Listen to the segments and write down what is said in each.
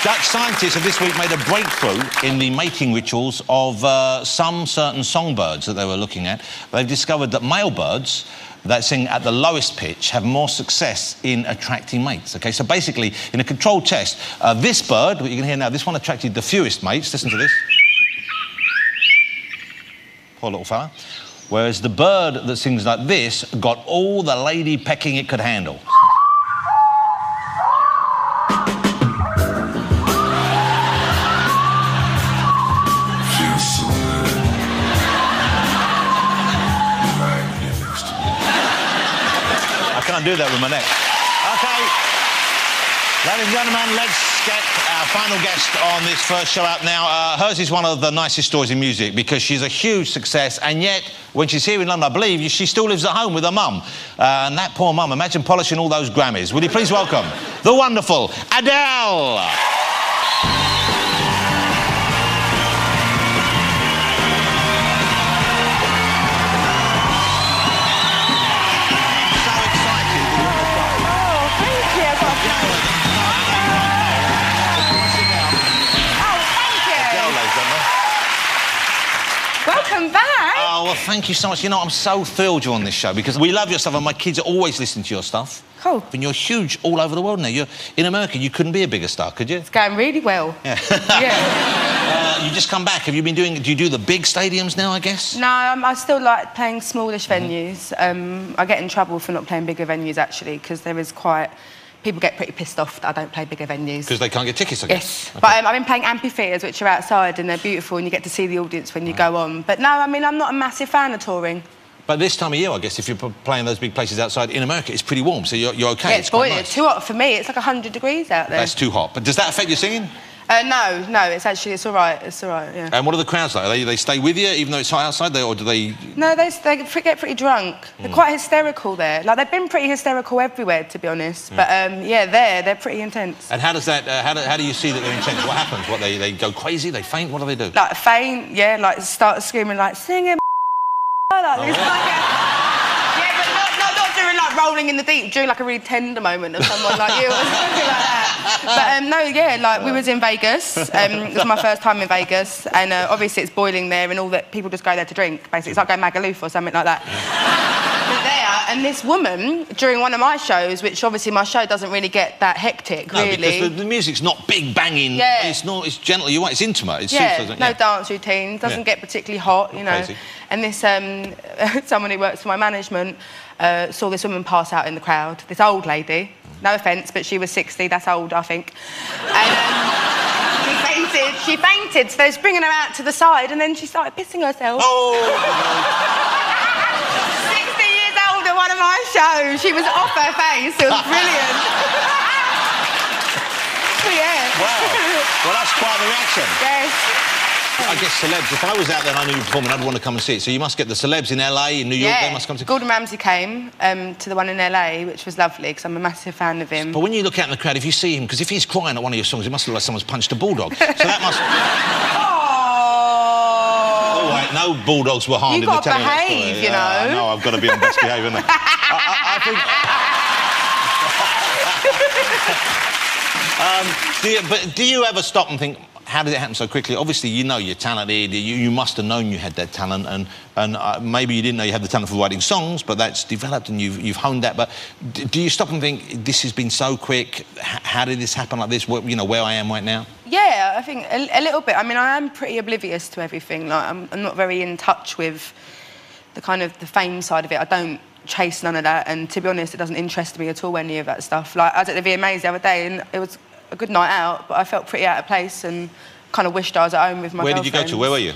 Dutch scientists have this week made a breakthrough in the mating rituals of some certain songbirds that they were looking at. They've discovered that male birds that sing at the lowest pitch have more success in attracting mates. OK, so basically, in a controlled test, this bird, what you can hear now, this one attracted the fewest mates. Listen to this. Poor little fella. Whereas the bird that sings like this got all the lady pecking it could handle. I can't do that with my neck. OK. Ladies and gentlemen, let's get our final guest on this first show out now. Hers is one of the nicest stories in music because she's a huge success, and yet, when she's here in London, I believe, she still lives at home with her mum. And that poor mum, imagine polishing all those Grammys. Will you please welcome the wonderful Adele? Welcome back. Oh, well, thank you so much. You know, I'm so thrilled you're on this show because we love your stuff and my kids are always listening to your stuff. Cool. And you're huge all over the world now. You're in America. You couldn't be a bigger star, could you? It's going really well. Yeah. Yeah. You just come back. Have you been doing... Do you do the big stadiums now, I guess? No, I still like playing smallish venues. I get in trouble for not playing bigger venues, actually, because there is quite... People get pretty pissed off that I don't play bigger venues. Because they can't get tickets, I guess? Yes. Okay. But I've been playing amphitheatres, which are outside, and they're beautiful, and you get to see the audience when you go on. But no, I mean, I'm not a massive fan of touring. But this time of year, I guess, if you're playing those big places outside in America, it's pretty warm, so you're OK. Yeah, it's boiling. Nice. It's too hot for me. It's like 100 degrees out there. That's too hot. But does that affect your singing? No, it's all right, yeah. And what are the crowds like? They stay with you even though it's hot outside, or do they...? No, they get pretty drunk. They're quite hysterical there. Like, they've been pretty hysterical everywhere, to be honest. But, yeah, they're pretty intense. And how does that... how do you see that they're intense? What happens? What, they go crazy? They faint? What do they do? Like, faint, yeah, like, start screaming, like, sing it, like this. Like rolling in the deep during like a really tender moment of someone like you or something like that. But no, yeah, like we was in Vegas. It was my first time in Vegas, and obviously it's boiling there, and all that people just go there to drink. Basically, it's like going Magaluf or something like that. We're there, and this woman during one of my shows, which obviously my show doesn't really get that hectic, really. No, because the music's not big banging. Yeah. It's gentle. It's intimate. It's no dance routine. Doesn't get particularly hot, you know. Crazy. And this someone who works for my management. Saw this woman pass out in the crowd. This old lady. No offence, but she was 60. That's old, I think. And she fainted. So they was bringing her out to the side, and then she started pissing herself. Oh! 60 years old at one of my shows. She was off her face. It was brilliant. Yeah. Wow. Well, that's quite the reaction. Yes. I guess celebs, if I was out there and I knew you were performing, I'd want to come and see it. So you must get the celebs in LA, in New York, they must come to... Gordon Ramsay came to the one in LA, which was lovely, because I'm a massive fan of him. But when you look out in the crowd, if you see him, because if he's crying at one of your songs, it must look like someone's punched a bulldog. So that must... Oh, wait, no bulldogs were harmed in the telling that story. You've got to behave, you know. No, I've got to be on best behaviour, haven't I think... But do you ever stop and think, how did it happen so quickly? Obviously, you know you're talented. You must have known you had that talent, and maybe you didn't know you had the talent for writing songs, but that's developed and you've honed that. But do you stop and think, this has been so quick? How did this happen like this? You know, where I am right now? Yeah, I think a little bit. I mean, I am pretty oblivious to everything. Like, I'm not very in touch with the kind of the fame side of it. I don't chase none of that, and to be honest, it doesn't interest me at all, any of that stuff. Like, I was at the VMAs the other day, and it was a good night out, but I felt pretty out of place and kind of wished I was at home with my girlfriends. Where did you go to? Where were you?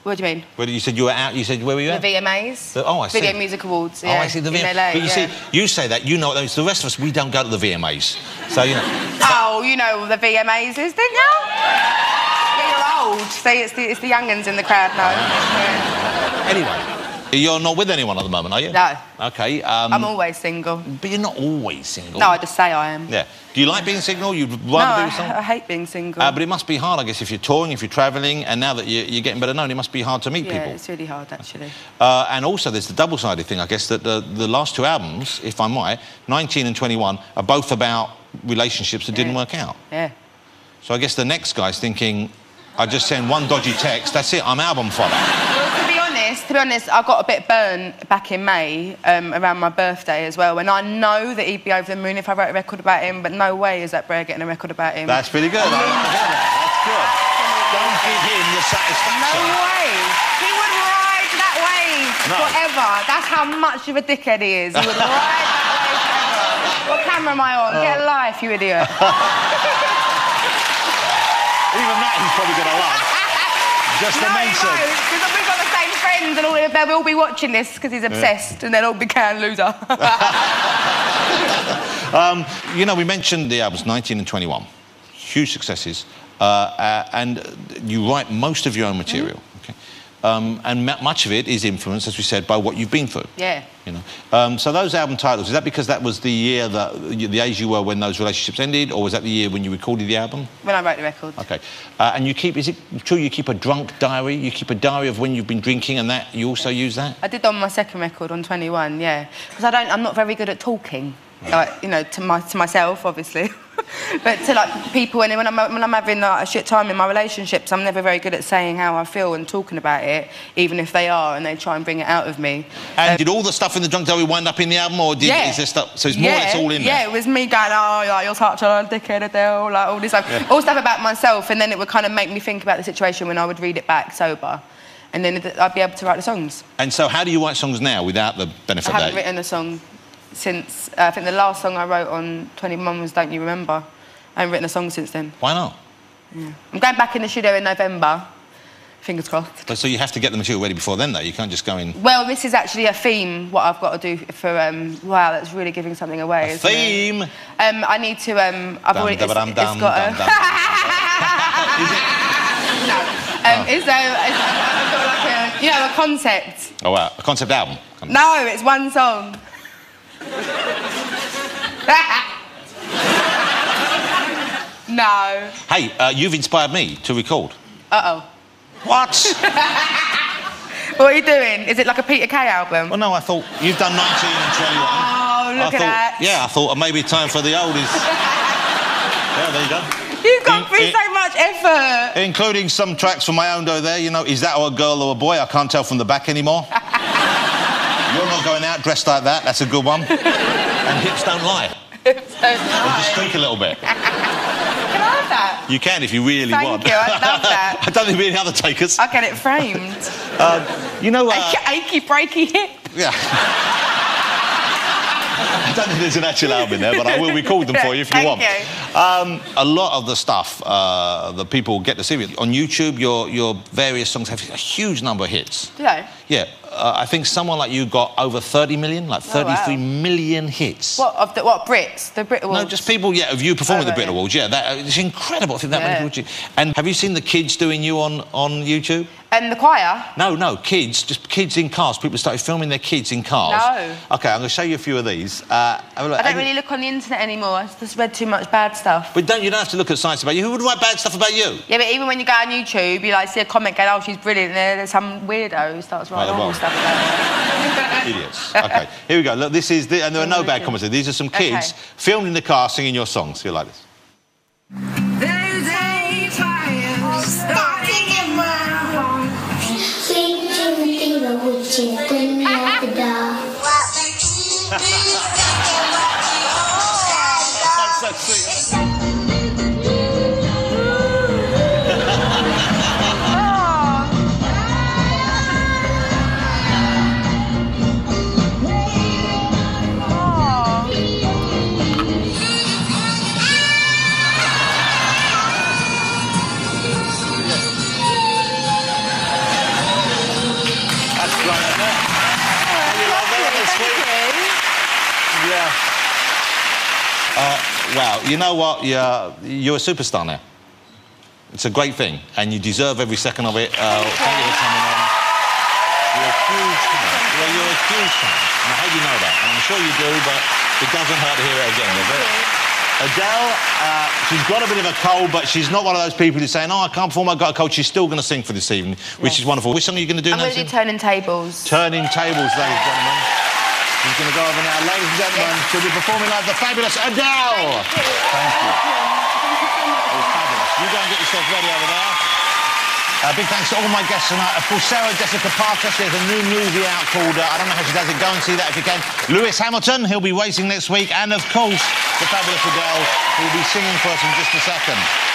What do you mean? Where did you said you were out? You said where were you at? The VMAs. Oh, I see. Video Music Awards. Yeah, I see the VMAs. In LA, but you see, you say that, you know what those. The rest of us, we don't go to the VMAs. So you know. Oh, you know what the VMAs is, didn't you? Yeah, you're old. See, it's the young'uns in the crowd now. Yeah. Anyway. You're not with anyone at the moment, are you? No. OK. I'm always single. But you're not always single. No, I just say I am. Yeah. Do you like being single? You'd rather be with someone? I hate being single. But it must be hard, I guess, if you're touring, if you're travelling, and now that you're getting better known, it must be hard to meet people. Yeah, it's really hard, actually. And also, there's the double-sided thing, I guess, that the last two albums, if I'm right, 19 and 21, are both about relationships that didn't work out. Yeah. So I guess the next guy's thinking, I just send one dodgy text, that's it, I'm album fodder. Well, to be honest, I got a bit burnt back in May, around my birthday as well, and I know that he'd be over the moon if I wrote a record about him, but no way is that Brer getting a record about him. That's pretty good. That's good. Don't give him the satisfaction. No way. He would ride that wave forever. That's how much of a dickhead he is. He would ride that wave forever. What camera am I on? Get a life, you idiot. Even that he's probably going to love. Just to mention. Because we've got the same friends and they'll all be watching this because he's obsessed and they'll all be Can Loser. You know, we mentioned the albums 19 and 21. Huge successes. And you write most of your own material. Okay? And much of it is influenced, as we said, by what you've been through. Yeah. You know, so those album titles, is that because that was the year the age you were when those relationships ended, or was that the year when you recorded the album? When I wrote the record. Okay. And you keep, is it true you keep a drunk diary? You keep a diary of when you've been drinking, and that you also use that? I did on my second record on 21, yeah. Because I'm not very good at talking. Like, you know, to myself, obviously. But to, like, people, and when I'm having like, a shit time in my relationships, I'm never very good at saying how I feel and talking about it, even if they are, and they try and bring it out of me. And did all the stuff in the drunk diary wind up in the album, or is there stuff... So it's more it's all in there? Yeah, it was me going, oh, like, you're such a dickhead, Adele, like, all this stuff. Yeah. All stuff about myself, and then it would kind of make me think about the situation when I would read it back sober. And then I'd be able to write the songs. And so how do you write songs now without the benefit of that? I haven't written a song since... I think the last song I wrote on 21 was Don't You Remember. I haven't written a song since then. Why not? Yeah. I'm going back in the studio in November. Fingers crossed. But so you have to get the material ready before then, though? You can't just go in... Well, this is actually a theme, what I've got to do for... wow, that's really giving something away, isn't theme? It? I need to... I've already... It's got a... It's I've got like a... You know, a concept. Oh, wow. A concept album? No, it's one song. No. Hey, you've inspired me to record. Uh-oh. What? What are you doing? Is it like a Peter Kay album? Well, no, I thought you've done 19 and 21. Oh, look at that. Yeah, I thought maybe time for the oldies. Yeah, there you go. You've gone through so much effort. Including some tracks from my own though there, you know, is that a girl or a boy? I can't tell from the back anymore. You're not going out dressed like that, that's a good one. And hips don't lie. Hips don't lie. Just speak a little bit. Can I have that? You can if you really want. Thank you, I'd love that. I don't think there'll be any other takers. I'll get it framed. You know... achy, breaky hip. Yeah. I don't think there's an actual album in there, but I will record them for you if you want. Thank you. A lot of the stuff that people get to see on YouTube, your various songs have a huge number of hits. Do they? Yeah. I think someone like you got over 30 million, like 33 million hits. What, of the, what, Brits? The Brit Awards? No, just people, yeah, of you performing the Brit Awards, yeah. It's incredible. I think that many people... And have you seen the kids doing you on YouTube? And the choir? No, kids, just kids in cars. People started filming their kids in cars. No. OK, I'm going to show you a few of these. I don't really look on the internet anymore. I just read too much bad stuff. But you don't have to look at sites about you. Who would write bad stuff about you? Yeah, but even when you go on YouTube, you like see a comment going, oh, she's brilliant, and there's some weirdo who starts writing awful stuff about her. Idiots. OK, here we go. Look, this is... and there are no bad comments. These are some kids filmed in the car singing your songs. You'll like this. There's a fire starting in my heart. Sweet Timothy, the witch is bring me out the dark. That's so sweet. Wow, you know what? You're a superstar now. It's a great thing, and you deserve every second of it. Thank you for coming on. You're a huge fan. Well, you're a huge fan, and I hope you know that. And I'm sure you do, but it doesn't hurt to hear it again, does it? Adele, she's got a bit of a cold, but she's not one of those people who's saying, oh, I can't perform, I've got a cold. She's still going to sing for this evening, which is wonderful. Which song are you going to do now? I'm going to do Turning Tables. Turning Tables, ladies and gentlemen. She's going to go over now. Ladies and gentlemen, she'll be performing live the fabulous Adele. Thank you. Oh, fabulous. You go and get yourself ready over there. Big thanks to all my guests tonight. Of course, Sarah Jessica Parker. There's a new movie out called I Don't Know How She Does It. Go and see that if you can. Lewis Hamilton, he'll be racing next week. And, of course, the fabulous Adele, who will be singing for us in just a second.